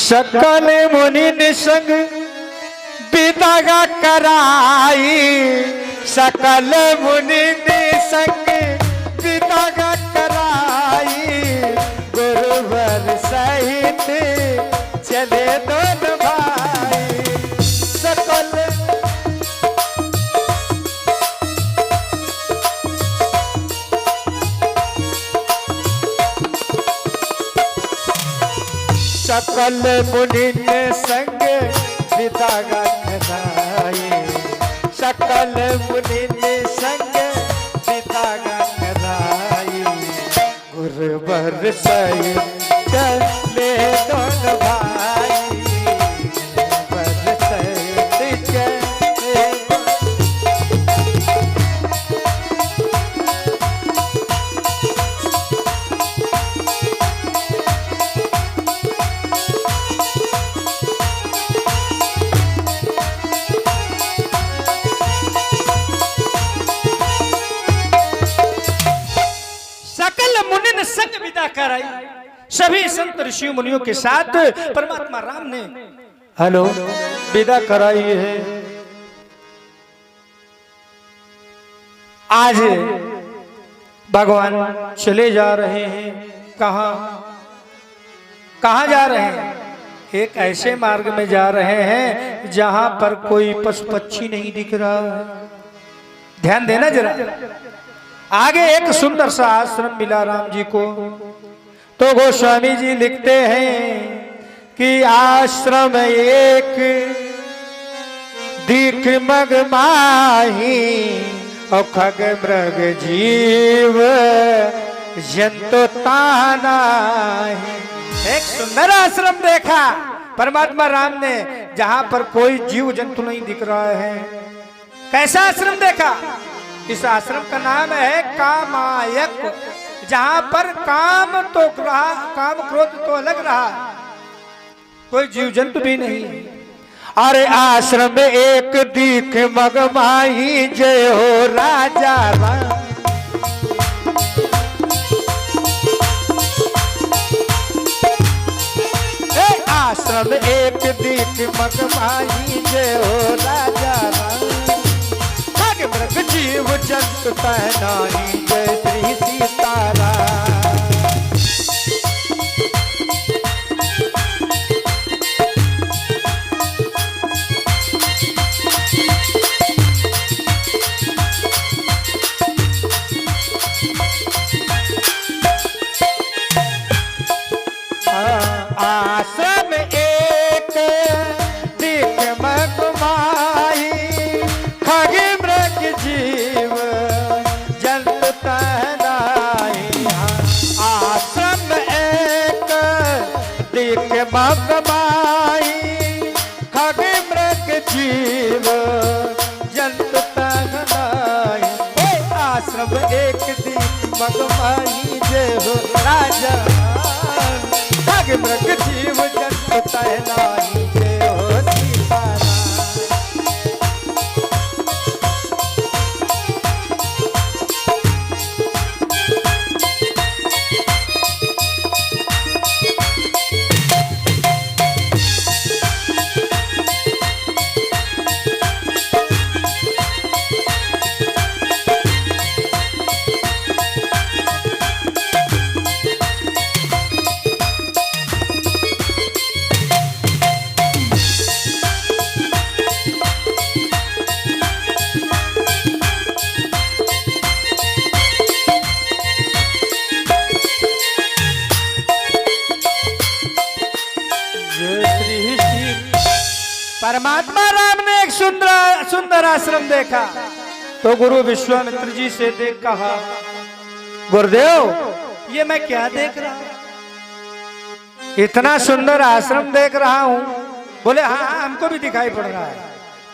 सकल मुनि निसंग विदा कराई, सकल मुनि निसंग विदा कराई, गुरुवर सहित चले दोनों भाई। सकल सकल मुनि संग विदा कराई, सकल मुनि संग विदा कराई, गुरुवर सहित चले दोनों भाई, गुरुवर सहित चले। संग विदा कराई, सभी संत ऋषि मुनियों के साथ परमात्मा राम ने हेलो विदा कराई है। आज भगवान चले जा रहे हैं। कहां कहां जा रहे हैं? एक ऐसे मार्ग में जा रहे हैं जहां पर कोई पशु पक्षी नहीं दिख रहा है। ध्यान देना जरा। आगे एक सुंदर सा आश्रम मिला राम जी को, तो गोस्वामी जी लिखते हैं कि आश्रम एक दिख मगमाही, और खग मृग जीव जंतु ताना। एक सुंदर आश्रम देखा परमात्मा राम ने, जहां पर कोई जीव जंतु नहीं दिख रहा है। कैसा आश्रम देखा? इस आश्रम का नाम है कामायक, जहां पर काम तो रहा, काम क्रोध तो अलग रहा, कोई जीव जंतु भी नहीं। अरे आश्रम में एक दीख मगमाही, जय हो राजा राम। आश्रम एक दीख मगमाही, जय हो राजा राम। मृग जीव जंतु तहनाही, जय श्री सीताराम। आश्रम एक दिख मगमाही, खग मृग जीव जंतु तहनाई। आश्रम एक दिख मगमाही, खग मृग जीव जंतु तहनाई। आश्रम एक दिख मगमाही, जय हो राजा। खग मृग जीव जंतु तहनाई, जय हो सीताराम। परमात्मा राम ने एक सुंदर आश्रम देखा, तो गुरु विश्वामित्र जी से देख कहा, गुरुदेव ये मैं क्या देख रहा हूं? इतना सुंदर आश्रम देख रहा हूं। बोले हाँ हमको भी दिखाई पड़ रहा है,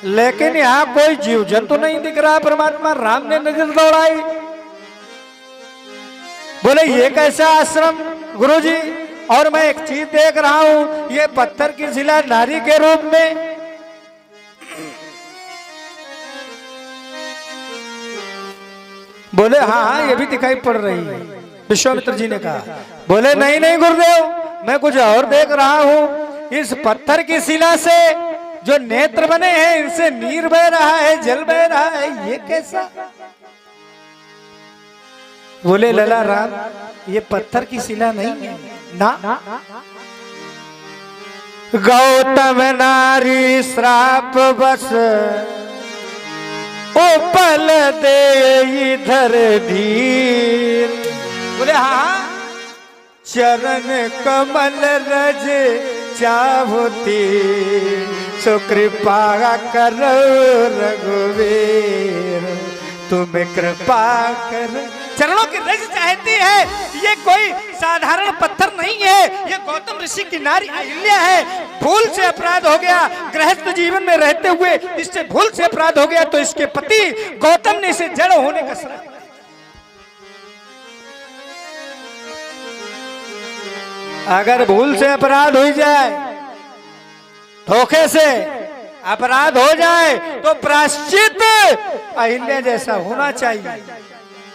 लेकिन यहाँ कोई जीव जंतु नहीं दिख रहा। परमात्मा राम ने नजर दौड़ाई, बोले ये कैसा आश्रम गुरुजी? और मैं एक चीज देख रहा हूं, ये पत्थर की शिला नारी के रूप में। बोले हाँ ये भी दिखाई पड़ रही है। विश्वामित्र जी ने कहा, बोले नहीं नहीं गुरुदेव मैं कुछ और देख रहा हूं, इस पत्थर की शिला से जो नेत्र बने हैं इनसे नीर बह रहा है, जल बह रहा है, ये कैसा? बोले लला राम, ये पत्थर की शिला नहीं है ना। गौतम नारी श्राप बस उपल दे इधर धीर। बोले हाँ, चरण कमल रज चाहती सो कृपा करो रघुवीर, तुम्हें कृपा कर। चरणों की रज चाहती है, ये कोई साधारण पत्थर नहीं है, ये गौतम ऋषि की नारी अहिल्या है। भूल से अपराध हो गया, गृहस्थ जीवन में रहते हुए इससे भूल से अपराध हो गया तो इसके पति गौतम ने इसे जड़ होने का श्राप। अगर भूल से अपराध हो जाए, धोखे से अपराध हो जाए तो प्रायश्चित अहिल्या जैसा होना चाहिए,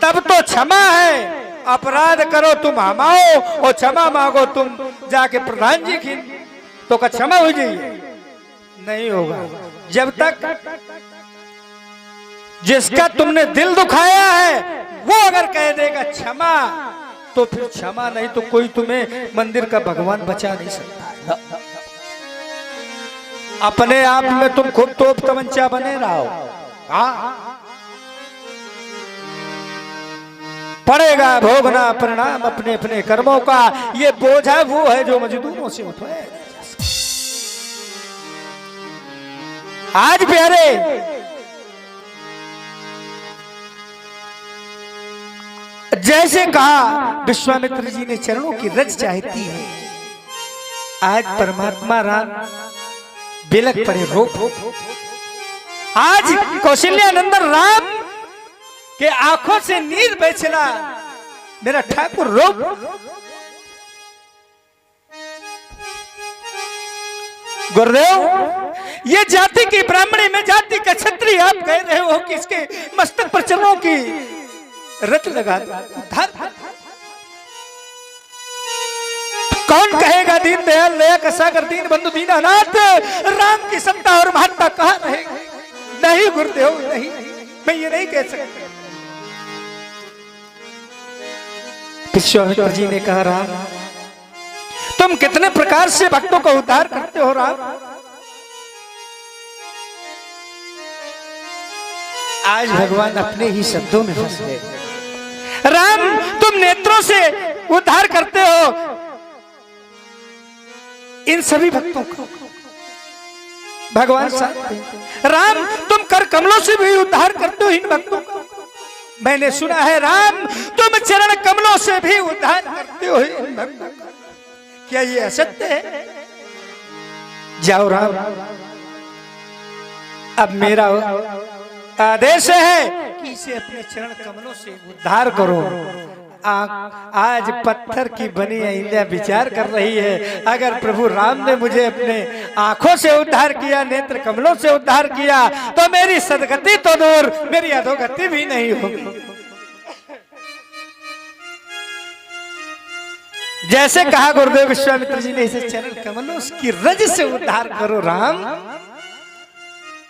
तब तो क्षमा है। अपराध करो तुम हमाओ और क्षमा मांगो तुम जाके प्रधान जी की, तो का क्षमा हो जाइए, नहीं होगा। जब तक जिसका तुमने दिल दुखाया है वो अगर कह देगा क्षमा, तो फिर क्षमा नहीं तो कोई तुम्हें मंदिर का भगवान बचा नहीं सकता। अपने आप में तुम खुद तोप तमंचा बने रहो, हाँ पड़ेगा भोगना परिणाम अपने अपने कर्मों का। ये बोझा वो है जो मजदूरों से उठाया। आज प्यारे जैसे कहा विश्वामित्र जी ने चरणों की रज चाहती है, आज परमात्मा राम बिलक पड़े रो। आज कौशल्यानंदन राम के आंखों से नीर बह चला, मेरा ठाकुर रो। गुरुदेव, ये जाति की ब्राह्मणी में जाति का क्षत्रिय आप कह रहे हो कि इसके मस्तक पर चरणों की रत लगा धर। कौन कहेगा दीन दयाल दया का सागर दीन बंधु दीनानाथ, राम की समता और महत्ता कहां रहेगी? नहीं गुरुदेव नहीं, मैं ये नहीं कह सकता। विश्वामित्र जी ने कहा राम, तुम कितने प्रकार से भक्तों का उद्धार करते हो राम। आज भगवान अपने ही शब्दों में फंस गए। राम, तुम नेत्रों से उद्धार करते हो इन सभी भक्तों को, भगवान साथ। राम, तुम कर कमलों से भी उद्धार करते हो इन भक्तों को। मैंने सुना है राम, तुम चरण कमलों से भी उद्धार करते हो इन भक्तों को। क्या ये असत्य है? जाओ राम, अब मेरा आदेश है कि इसे अपने चरण कमलों से उद्धार करो। आज पत्थर की बनी अहिल्या विचार कर रही है, अगर प्रभु राम ने मुझे अपने आंखों से उद्धार किया, नेत्र कमलों से उद्धार किया, तो मेरी सदगति तो दूर, मेरी अधोगति भी नहीं होगी। जैसे कहा गुरुदेव विश्वामित्र जी ने, इसे चरण कमलों की रज से उद्धार करो राम।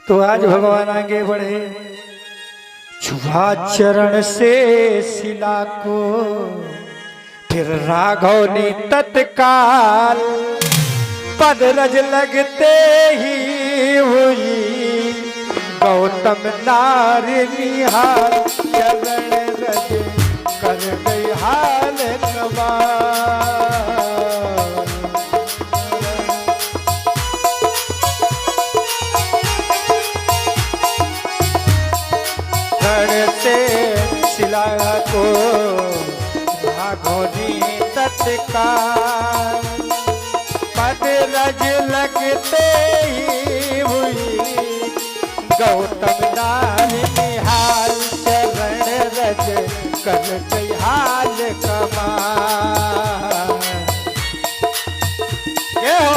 तो आज भगवान आगे बढ़े, छुआ चरण से शिला को फिर राघव ने तत्काल, पद रज लगते ही हुई गौतम नारी निहाल, चरण रज कर गई हाल कमाल। से शिला को राघोनी तत्काल, पद रज लगते ही हुई गौतम नारी निहाल, चरण रज कर गई हाल कमाल। ये हो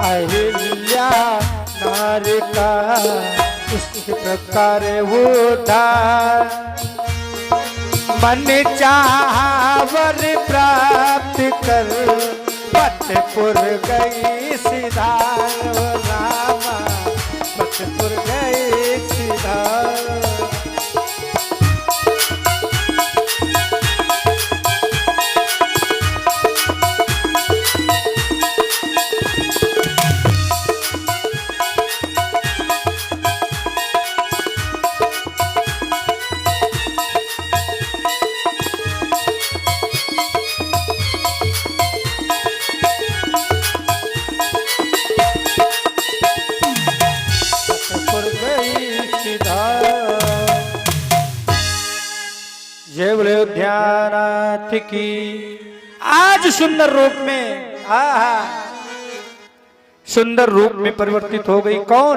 अहिल्या नारी का इस प्रकार उद्धार, मन चाहवर प्राप्त कर पतपुर गई सिधार रामा पतपुर गई सिधार। जय बोले ध्यानाथ की। आज सुंदर रूप में सुंदर रूप में परिवर्तित हो गई कौन?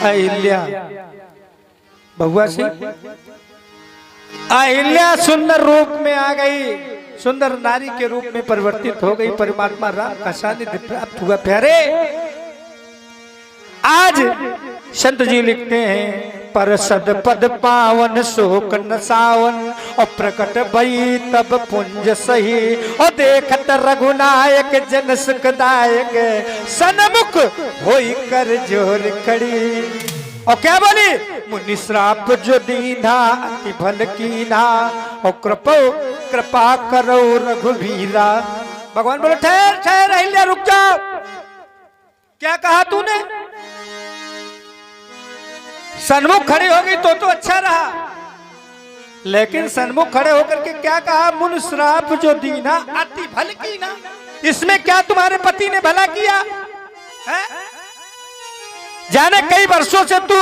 अहिल्या बहुआ सिंह। अहिल्या सुंदर रूप में आ गई, सुंदर नारी के रूप में परिवर्तित हो गई। परमात्मा राम का सानिध्य प्राप्त हुआ। प्यारे आज संत जी लिखते हैं पर सद पद पावन शोक न सावन और प्रकट भई तब पुंज सही और देखत रघुनायक जन सुखदायक सन्मुख होई कर जोर खड़ी। और क्या बोली? मुनि श्राप जो दीना अति भल कीना और कृपा करो रघुवीरा। भगवान बोले ठहर ठहर अहिल्या रुक जाओ। क्या कहा तूने? सन्मुख खड़े हो गई तो अच्छा रहा, लेकिन सन्मुख खड़े होकर के क्या कहा? मुन श्राप जो दीना अति भल कीना। इसमें क्या तुम्हारे पति ने भला किया है? जाने कई वर्षों से तू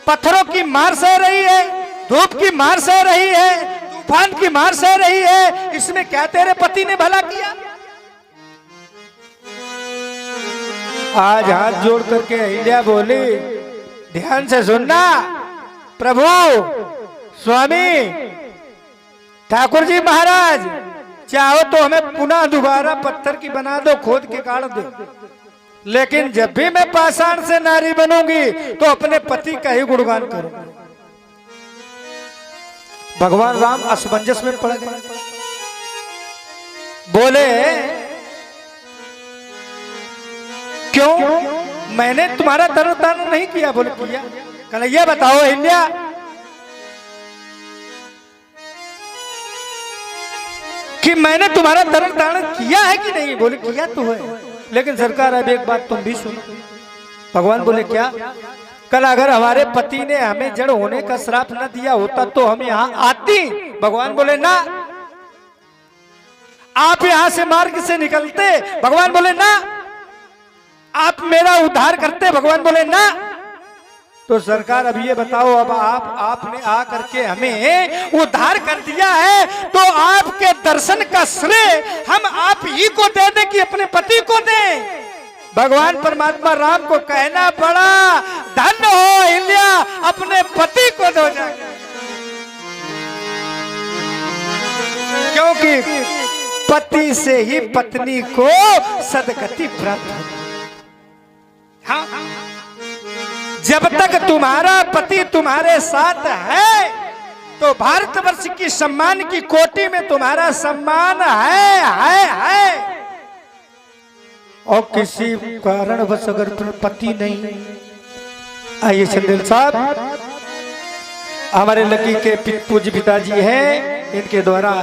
पत्थरों की मार सह रही है, धूप की मार सह रही है, तूफान की मार सह रही है। इसमें क्या तेरे पति ने भला किया? आज हाथ जोड़ करके अहिल्या बोली, ध्यान से सुनना प्रभु स्वामी ठाकुर जी महाराज, चाहो तो हमें पुनः दोबारा पत्थर की बना दो, खोद के काट दो, लेकिन जब भी मैं पाषाण से नारी बनूंगी तो अपने पति का ही गुणगान करूंगा। भगवान राम असमंजस में पड़ गए। बोले क्यों? मैंने तुम्हारा धर्म दान नहीं किया। बोले किया। कहले ये बताओ अहिल्या, कि मैंने तुम्हारा धर्म दान किया है कि नहीं? बोले किया तो है, लेकिन सरकार अब एक बात तुम भी सुनो। भगवान बोले क्या? कल अगर हमारे पति ने हमें जड़ होने का श्राप न दिया होता तो हम यहाँ आती। भगवान बोले ना। आप यहाँ से मार्ग से निकलते। भगवान बोले ना। आप मेरा उद्धार करते। भगवान बोले ना। तो सरकार अब ये बताओ, अब आपने आ करके हमें उद्धार कर दिया है तो आपके दर्शन का श्रेय हम आप ही को दे दें कि अपने पति को दें? भगवान परमात्मा राम को कहना पड़ा, धन्य हो अहिल्या, अपने पति को दो जाके, क्योंकि पति से ही पत्नी को सदगति प्राप्त होती। हाँ, जब तक तुम्हारा पति तुम्हारे साथ है तो भारतवर्ष की सम्मान की कोटि में तुम्हारा सम्मान है। और किसी कारणवश अगर पति नहीं, आइए चंदेल साहब, हमारे लकी के पूज्य पिताजी हैं, इनके द्वारा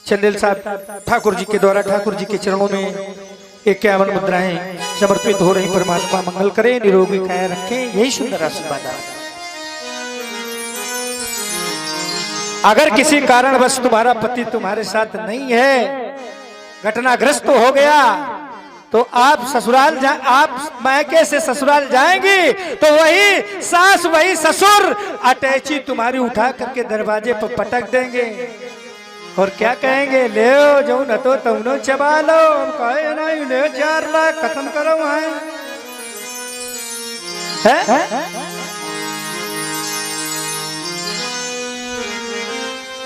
चंदेल साहब ठाकुर जी के द्वारा ठाकुर जी के चरणों में 51 मुद्राएं समर्पित हो रही। परमात्मा मंगल करे, निरोगी काया रखे, यही सुंदर आशीर्वाद है। अगर किसी कारणवश तुम्हारा पति तुम्हारे साथ नहीं है, घटनाग्रस्त हो गया, तो आप ससुराल आप मायके से ससुराल जाएंगी तो वही सास वही ससुर अटैची तुम्हारी उठा करके दरवाजे पर पटक देंगे और क्या कहेंगे? ले जो न तो तुमनो चबा लो, कहे नहीं ले 4 लाख खत्म करो है?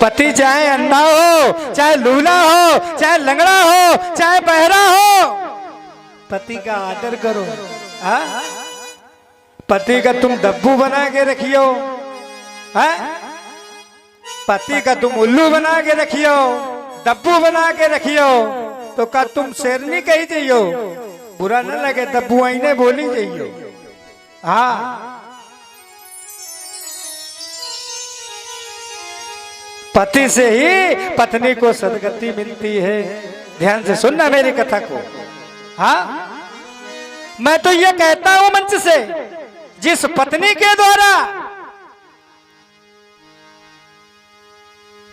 पति चाहे अंधा हो, चाहे लूला हो, चाहे लंगड़ा हो, चाहे बहरा हो, पति का आदर करो। पति का तुम डब्बू बना के रखियो, हैं? पति का तुम उल्लू बना के रखियो, डब्बू बना के रखियो, तो का तुम शेरनी कही जाइयो, बुरा न लगे, डब्बू आईने बोली जाइयो। हाँ, पति से ही पत्नी को सदगति मिलती है। ध्यान से सुनना मेरी कथा को। हाँ, मैं तो ये कहता हूं मंच से, जिस पत्नी के द्वारा,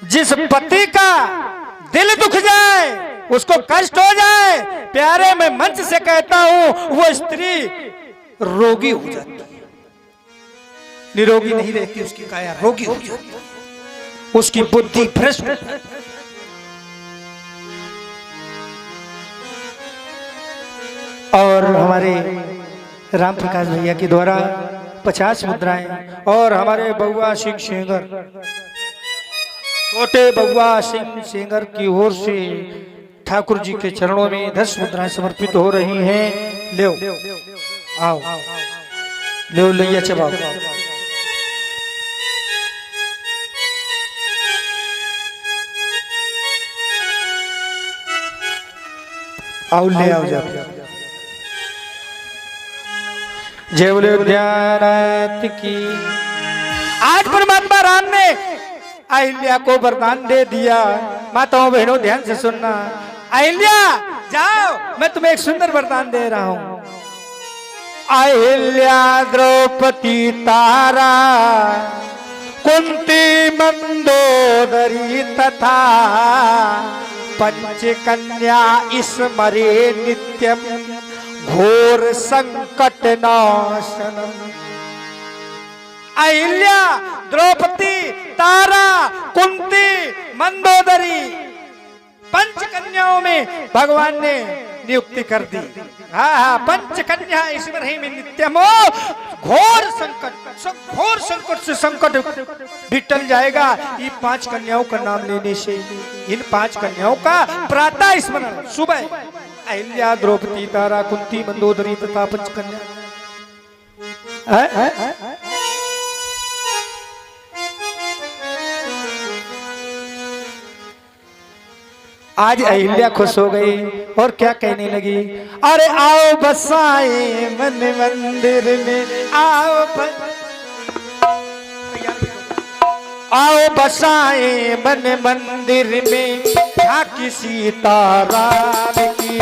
जिस पति का दिल दुख जाए, उसको कष्ट हो जाए, प्यारे मैं मंच से कहता हूं वो स्त्री रोगी हो जाती है, निरोगी नहीं रहती, उसकी काया रोगी हो जाती है, उसकी बुद्धि भ्रष्ट। और हमारे राम प्रकाश भैया के द्वारा 50 मुद्राएं, और हमारे बउआ सिंह सेंगर, छोटे बउआ सिंह सेंगर की ओर से ठाकुर जी के चरणों में 10 मुद्राएं समर्पित हो रही हैं। ले आओ, ले लिया चबाओ। आओ ले आओ जा। जय बोले उद्यानाथ की। आज परमात्मा राम ने अहिल्या को वरदान दे दिया। माताओं बहनों ध्यान से सुनना। अहिल्या जाओ, मैं तुम्हें एक सुंदर वरदान दे रहा हूं। अहिल्या द्रौपदी तारा कुंती मंदोदरी तथा पंचकन्या स्मरे नित्यम घोर संकट नाशनम। अहिल्या, द्रौपदी, तारा, कुंती, मंदोदरी, पंच कन्याओं में भगवान ने नियुक्ति कर दी। हाँ, पंच कन्या स्मरे में नित्यम, घोर संकट से संकट भी टल जाएगा। ये 5 कन्याओं का नाम लेने से, इन 5 कन्याओं का प्रातः स्मरण सुबह, अहिल्या, द्रौपदी, तारा, कुंती, मंदोदरी तथा पंचकन्या। आज अहिल्या खुश हो गई और क्या कहने लगी, अरे आओ बसाए मन मंदिर में, आओ बसाए मन मंदिर में, झांकी सीताराम की।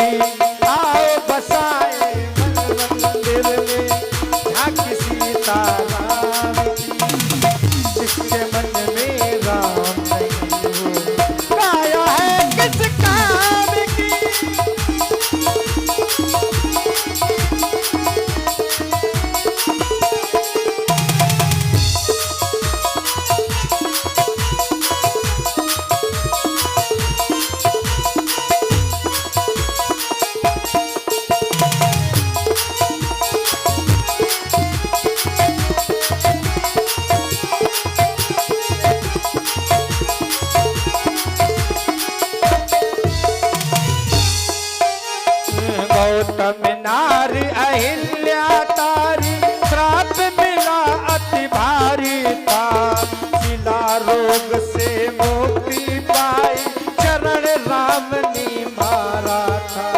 आओ बसाए मन मंदिर में, झांकी सीताराम की। जिसके मन में राम नहीं हो, काया है किस काम की। गौतम नारी अहिल्या तारी, श्राप मिला अति भारी था। शिला रोग से मुक्ति पाई, चरण राम ने मारा था।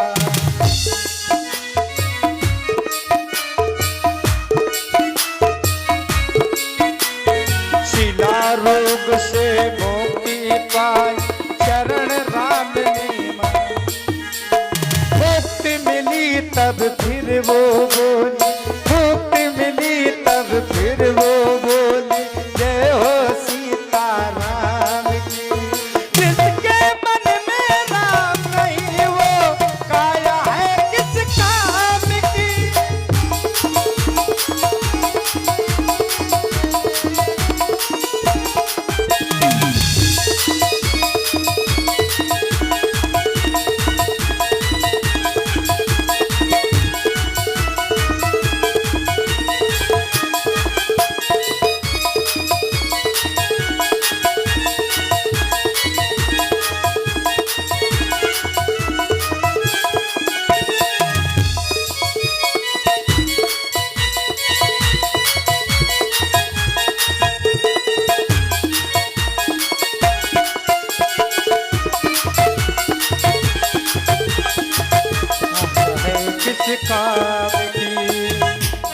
शिला रोग से मुक्ति पाई, चरण राम ने मारा। मुक्ति मिली तब फिर वो बोली,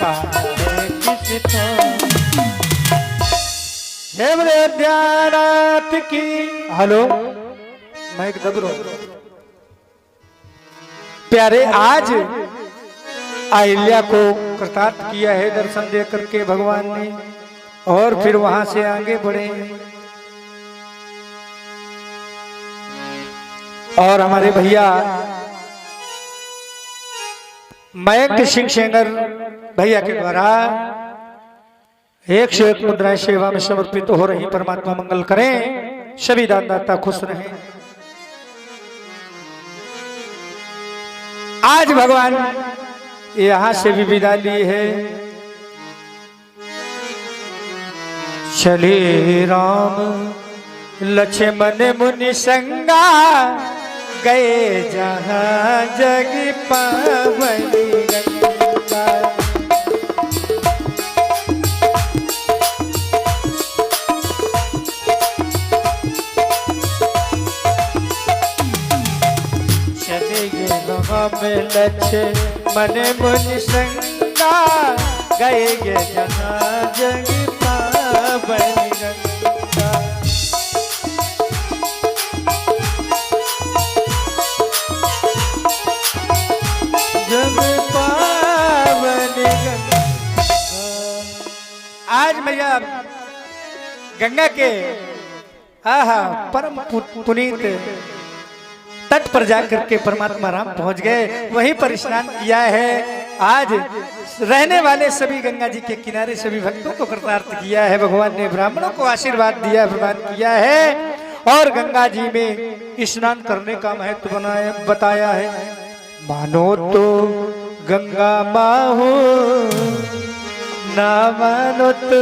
किसी को। हे बोले अध्यानाथ की। हेलो मैं एक दबरो प्यारे, आज अहिल्या को कृतार्थ किया है दर्शन दे करके भगवान ने, और फिर वहां से आगे बढ़े। और हमारे भैया मयंक सिंह सेंगर भैया के द्वारा 101 मुद्राएं सेवा में समर्पित हो रही। परमात्मा मंगल करें, सभी दानदाता खुश रहें। आज भगवान यहां से भी विदा ली है। चले राम लक्ष्मण मुनि संगा, गए जहां जग पावनी गंगा। चले गए राम लक्ष्मण मुनि संगा, गए जहां जग पावनी गंगा। आज भैया गंगा के परम पुनीत तट पर जाकर के परमात्मा राम पहुंच गए, वहीं पर स्नान किया है। आज रहने वाले सभी गंगा जी के किनारे सभी भक्तों को कृतार्थ किया है। भगवान ने ब्राह्मणों को आशीर्वाद दिया, प्रदान किया है, और गंगा जी में स्नान करने का महत्व बताया है। मानो तो गंगा माहू, ना मानो तो